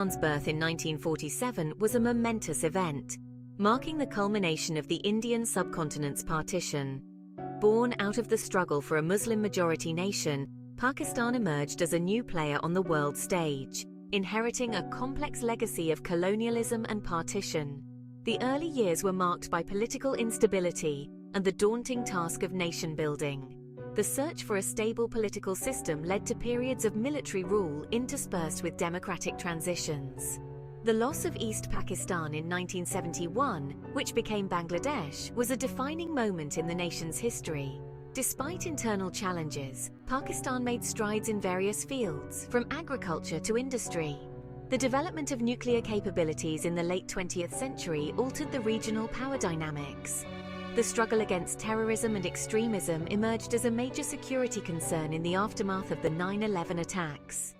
Pakistan's birth in 1947 was a momentous event, marking the culmination of the Indian subcontinent's partition. Born out of the struggle for a Muslim-majority nation, Pakistan emerged as a new player on the world stage, inheriting a complex legacy of colonialism and partition. The early years were marked by political instability and the daunting task of nation-building. The search for a stable political system led to periods of military rule interspersed with democratic transitions. The loss of East Pakistan in 1971, which became Bangladesh, was a defining moment in the nation's history. Despite internal challenges, Pakistan made strides in various fields, from agriculture to industry. The development of nuclear capabilities in the late 20th century altered the regional power dynamics. The struggle against terrorism and extremism emerged as a major security concern in the aftermath of the 9/11 attacks.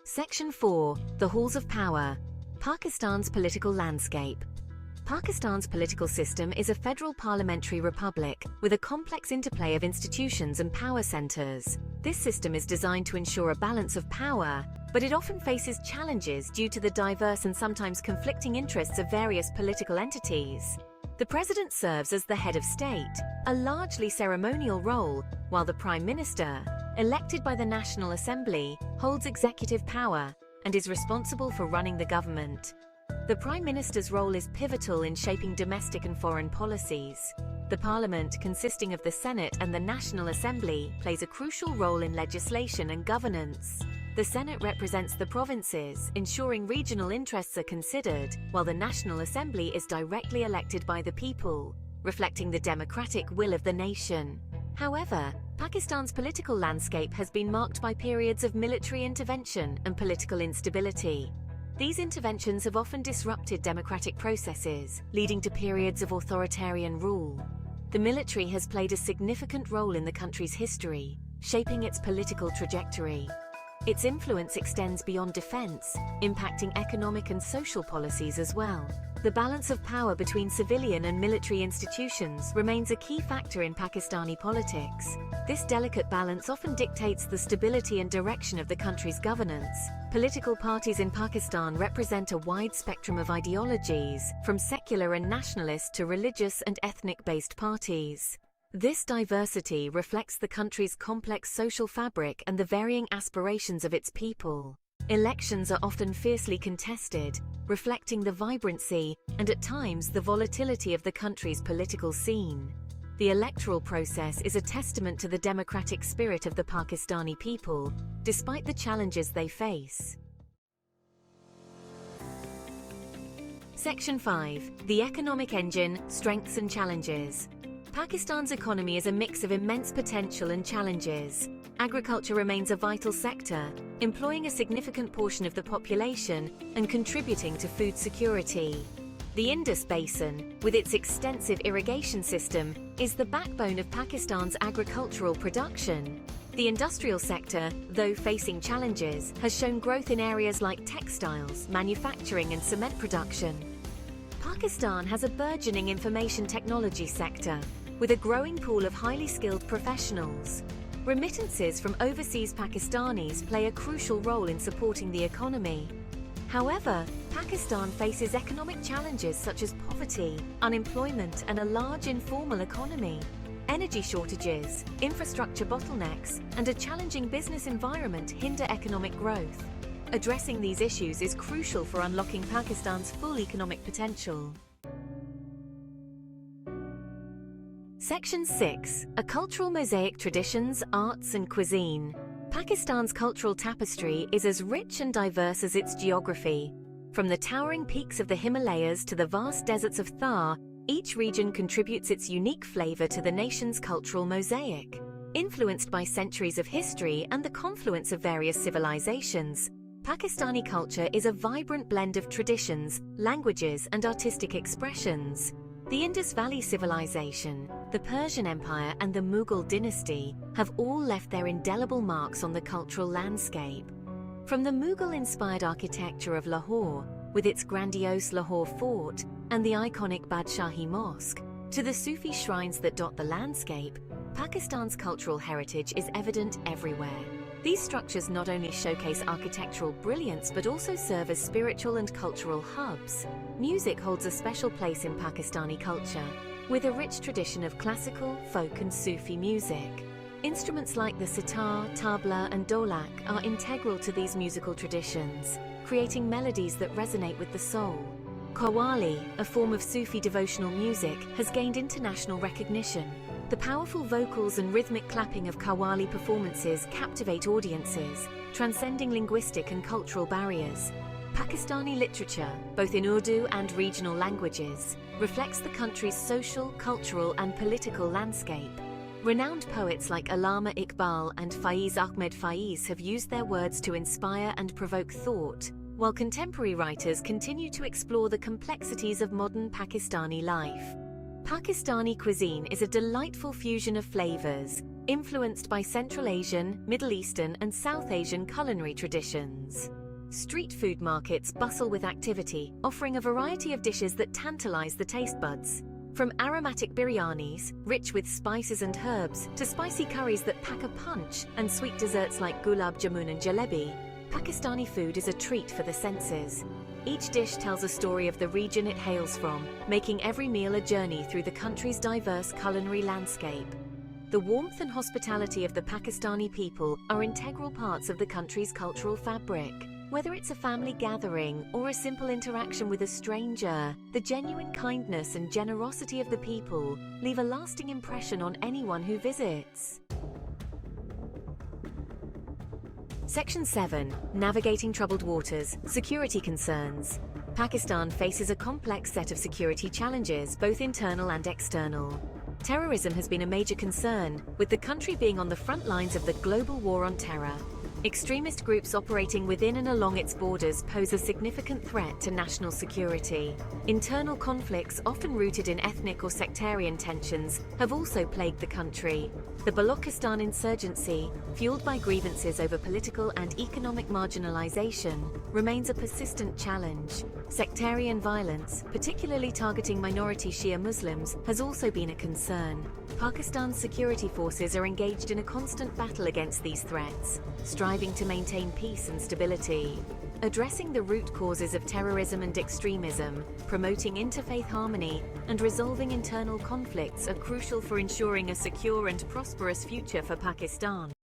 Section 4. The Halls of Power. Pakistan's political landscape. Pakistan's political system is a federal parliamentary republic with a complex interplay of institutions and power centers. This system is designed to ensure a balance of power, but it often faces challenges due to the diverse and sometimes conflicting interests of various political entities. The president serves as the head of state, a largely ceremonial role, while the prime minister, elected by the National Assembly, holds executive power and is responsible for running the government. The Prime Minister's role is pivotal in shaping domestic and foreign policies. The Parliament, consisting of the Senate and the National Assembly, plays a crucial role in legislation and governance. The Senate represents the provinces, ensuring regional interests are considered, while the National Assembly is directly elected by the people, reflecting the democratic will of the nation. However, Pakistan's political landscape has been marked by periods of military intervention and political instability. These interventions have often disrupted democratic processes, leading to periods of authoritarian rule. The military has played a significant role in the country's history, shaping its political trajectory. Its influence extends beyond defense, impacting economic and social policies as well. The balance of power between civilian and military institutions remains a key factor in Pakistani politics. This delicate balance often dictates the stability and direction of the country's governance. Political parties in Pakistan represent a wide spectrum of ideologies, from secular and nationalist to religious and ethnic-based parties. This diversity reflects the country's complex social fabric and the varying aspirations of its people. Elections are often fiercely contested, reflecting the vibrancy and at times the volatility of the country's political scene. The electoral process is a testament to the democratic spirit of the Pakistani people, despite the challenges they face. Section 5. The Economic Engine, Strengths and Challenges. Pakistan's economy is a mix of immense potential and challenges. Agriculture remains a vital sector, employing a significant portion of the population and contributing to food security. The Indus Basin, with its extensive irrigation system, is the backbone of Pakistan's agricultural production. The industrial sector, though facing challenges, has shown growth in areas like textiles, manufacturing and cement production. Pakistan has a burgeoning information technology sector, with a growing pool of highly skilled professionals. Remittances from overseas Pakistanis play a crucial role in supporting the economy. However, Pakistan faces economic challenges such as poverty, unemployment, and a large informal economy. Energy shortages, infrastructure bottlenecks, and a challenging business environment hinder economic growth. Addressing these issues is crucial for unlocking Pakistan's full economic potential. Section 6. A cultural mosaic: traditions, arts and cuisine. Pakistan's cultural tapestry is as rich and diverse as its geography. From the towering peaks of the Himalayas to the vast deserts of Thar, each region contributes its unique flavor to the nation's cultural mosaic. Influenced by centuries of history and the confluence of various civilizations, Pakistani culture is a vibrant blend of traditions, languages, and artistic expressions. The Indus Valley Civilization, the Persian Empire, and the Mughal dynasty have all left their indelible marks on the cultural landscape. From the Mughal-inspired architecture of Lahore, with its grandiose Lahore fort and the iconic Badshahi Mosque, to the Sufi shrines that dot the landscape, Pakistan's cultural heritage is evident everywhere. These structures not only showcase architectural brilliance but also serve as spiritual and cultural hubs. Music holds a special place in Pakistani culture, with a rich tradition of classical, folk and Sufi music. Instruments like the sitar, tabla and dholak are integral to these musical traditions, creating melodies that resonate with the soul. Qawwali, a form of Sufi devotional music, has gained international recognition. The powerful vocals and rhythmic clapping of Qawwali performances captivate audiences, transcending linguistic and cultural barriers. Pakistani literature, both in Urdu and regional languages, reflects the country's social, cultural and political landscape. Renowned poets like Allama Iqbal and Faiz Ahmed Faiz have used their words to inspire and provoke thought, while contemporary writers continue to explore the complexities of modern Pakistani life. Pakistani cuisine is a delightful fusion of flavors, influenced by Central Asian, Middle Eastern and South Asian culinary traditions. Street food markets bustle with activity, offering a variety of dishes that tantalize the taste buds. From aromatic biryanis, rich with spices and herbs, to spicy curries that pack a punch, and sweet desserts like gulab jamun and jalebi, Pakistani food is a treat for the senses. Each dish tells a story of the region it hails from, making every meal a journey through the country's diverse culinary landscape. The warmth and hospitality of the Pakistani people are integral parts of the country's cultural fabric. Whether it's a family gathering or a simple interaction with a stranger, the genuine kindness and generosity of the people leave a lasting impression on anyone who visits. Section 7. Navigating troubled waters, security concerns. Pakistan faces a complex set of security challenges, both internal and external. Terrorism has been a major concern, with the country being on the front lines of the global war on terror. Extremist groups operating within and along its borders pose a significant threat to national security. Internal conflicts, often rooted in ethnic or sectarian tensions, have also plagued the country. The Balochistan insurgency, fueled by grievances over political and economic marginalization, remains a persistent challenge. Sectarian violence, particularly targeting minority Shia Muslims, has also been a concern. Pakistan's security forces are engaged in a constant battle against these threats, striving to maintain peace and stability. Addressing the root causes of terrorism and extremism, promoting interfaith harmony, and resolving internal conflicts are crucial for ensuring a secure and prosperous future for Pakistan.